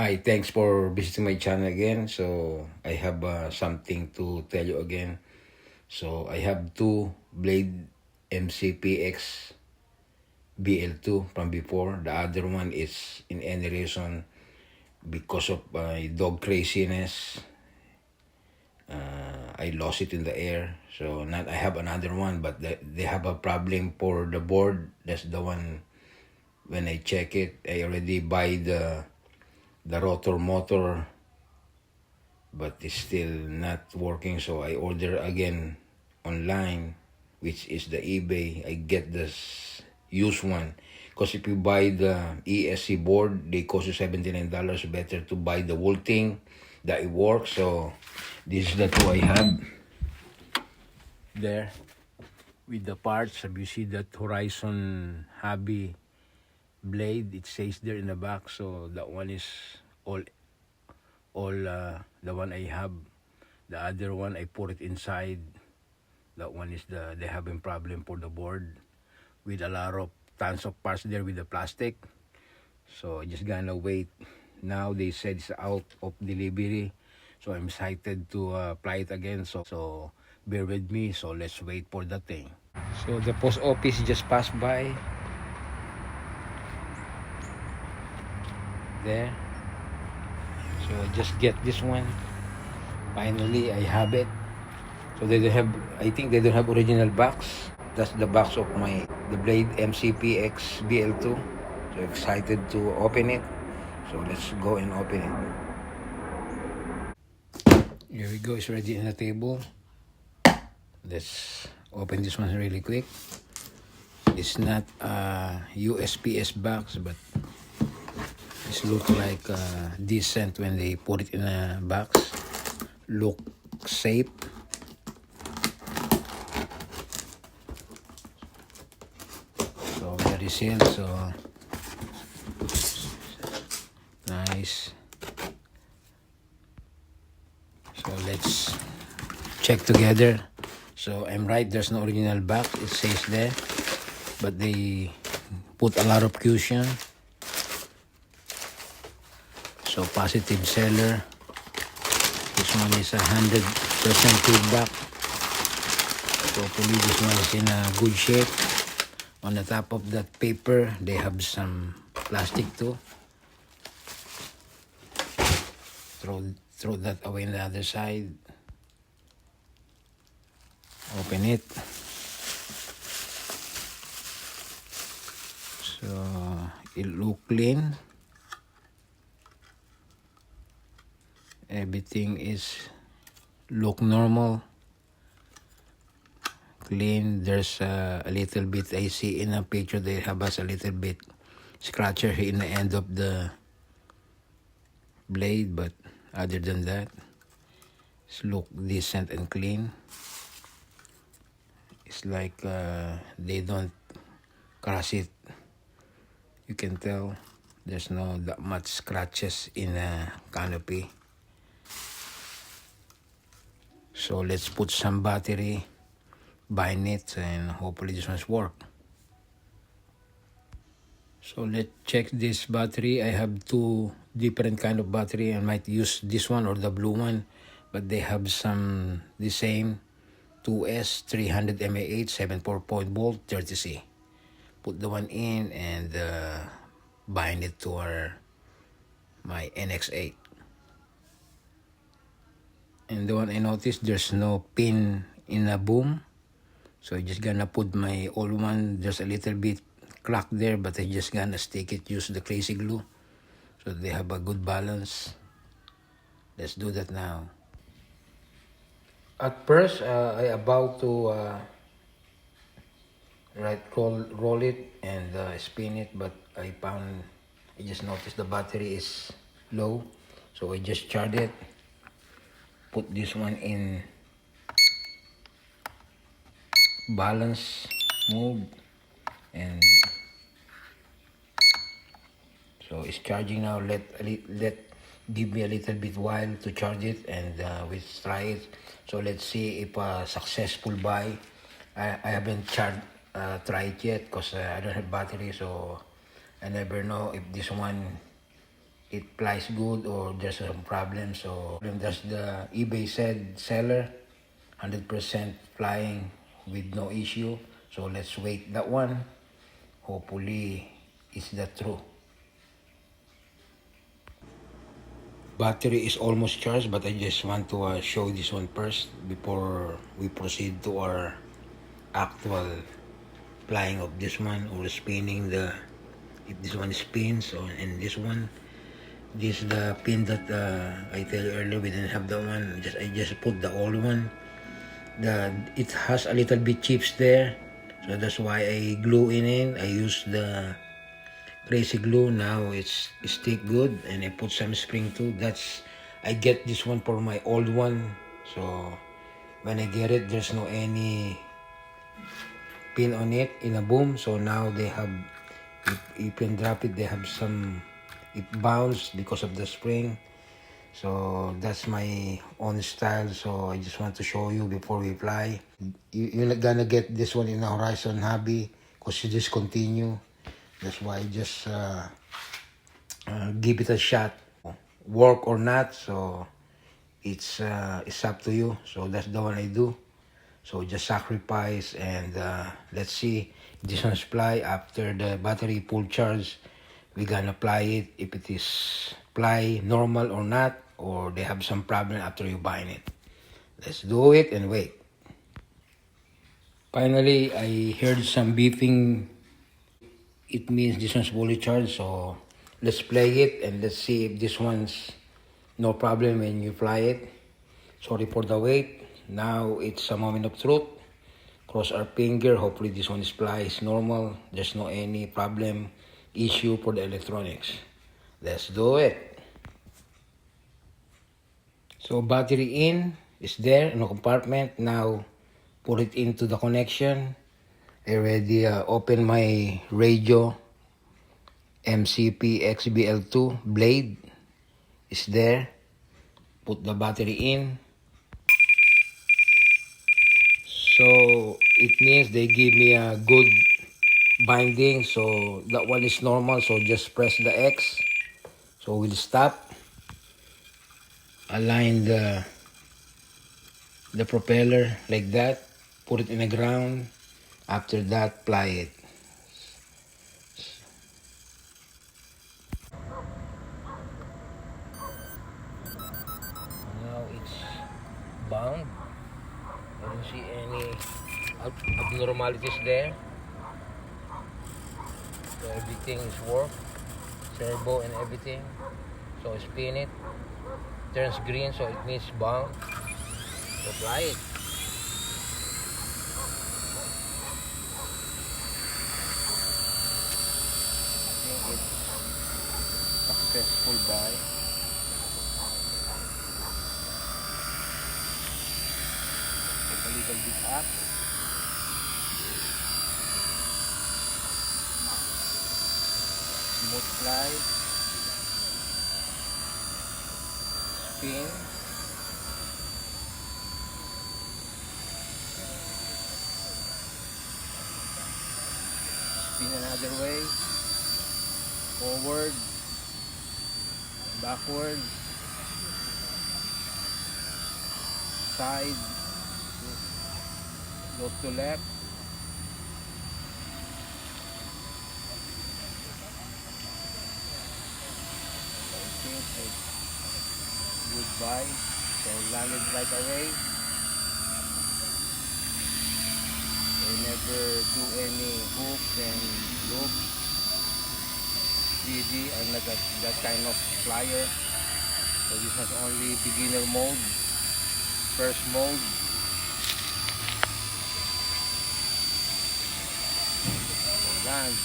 Hi, thanks for visiting my channel again. So I have something to tell you again. So I have two Blade MCPX BL2 from before. The other one is in any reason because of my dog craziness. I lost it in the air. So not I have another one, but they have a problem for the board. That's the one. When I check it, I already buy the rotor motor, but it's still not working. So I order again online, which is the eBay. I get this used one, because if you buy the ESC board, they cost you $79. Better to buy the whole thing that it works. So this is the two I have there with the parts. Have you see that Horizon Hobby blade? It says there in the back. So that one is all the one I have. The other one I put it inside. That one is they having problem for the board with a lot of tons of parts there with the plastic. So I just gonna wait. Now they said it's out of delivery, so I'm excited to apply it again. So bear with me. So let's wait for the thing. So the post office just passed by there. So just get this one. Finally, I have it. So they don't have, I think they don't have original box. That's the box of the Blade MCPX BL2. So excited to open it. So let's go and open it. Here we go. It's ready on the table. Let's open this one really quick. It's not a USPS box, but it looks like decent when they put it in a box. Look safe. So very sealed. So nice. So let's check together. So I'm right, there's no original box, it says there, but they put a lot of cushion. So positive seller. This one is 100% feedback. So hopefully this one is in a good shape. On the top of that paper, they have some plastic too. Throw that away on the other side. Open it. So it look clean. Everything is look normal, clean. There's a little bit, I see in a picture they have us a little bit scratcher in the end of the blade, but other than that, it's look decent and clean. It's like they don't crush it. You can tell there's no that much scratches in a canopy. So let's put some battery, bind it, and hopefully this one's work. So let's check this battery. I have two different kind of battery. I might use this one or the blue one, but they have some the same 2S 300 mAh 7.4 volt 30C. Put the one in and bind it to my NX8. And the one I noticed, there's no pin in a boom. So I just gonna put my old one. There's a little bit crack there, but I just gonna stick it, use the crazy glue. So they have a good balance. Let's do that now. At first, I about to roll it and spin it, but I just noticed the battery is low. So I just charge it. Put this one in balance mode, and so it's charging now. Give me a little bit while to charge it, and we try it. So let's see if successful buy. I haven't tried it yet because I don't have battery, so I never know if this one it flies good or there's some problem. So that's the eBay said seller, 100% flying with no issue. So let's wait that one. Hopefully it's the true. Battery is almost charged, but I just want to show this one first before we proceed to our actual flying of this one or spinning the, if this one spins, or and this one, this is the pin that I tell you earlier we didn't have that one. I just put the old one. It has a little bit chips there, so that's why I glue in. I use the crazy glue. Now it's stick good, and I put some spring too. I get this one for my old one, so when I get it, there's no any pin on it in a boom. So now they have, if you can drop it, they have some, it bounced because of the spring. So that's my own style. So I just want to show you before we fly. You're not gonna get this one in a Horizon Hobby because you just continue. That's why I just give it a shot, work or not. So it's up to you. So that's the one I do. So just sacrifice, and let's see if this one's fly after the battery full charge. We're gonna apply it, if it is fly normal or not, or they have some problem after you buying it. Let's do it and wait. Finally, I heard some beeping. It means this one's fully charged, so let's play it and let's see if this one's no problem when you fly it. Sorry for the wait. Now it's a moment of truth. Cross our finger. Hopefully this one is flies normal. There's no any problem, issue for the electronics. Let's do it. So battery in is there in the compartment. Now put it into the connection. I already open my radio MCP XBL2 blade is there. Put the battery in. So it means they give me a good binding. So that one is normal. So just press the X. So we'll stop. Align the propeller like that. Put it in the ground. After that, ply it. Now it's bound. I don't see any abnormalities there. So everything is work, servo and everything. So spin it, turns green, so it means bound. So apply it. I think it's successful buy. Take a little bit up. Smooth fly. Spin. Spin another way. Forward. Backward. Side. Go to left. Goodbye. So landed right away. So never do any hooks and loops. Easy. I'm not that kind of flyer. So this was only beginner mode, first mode. So land.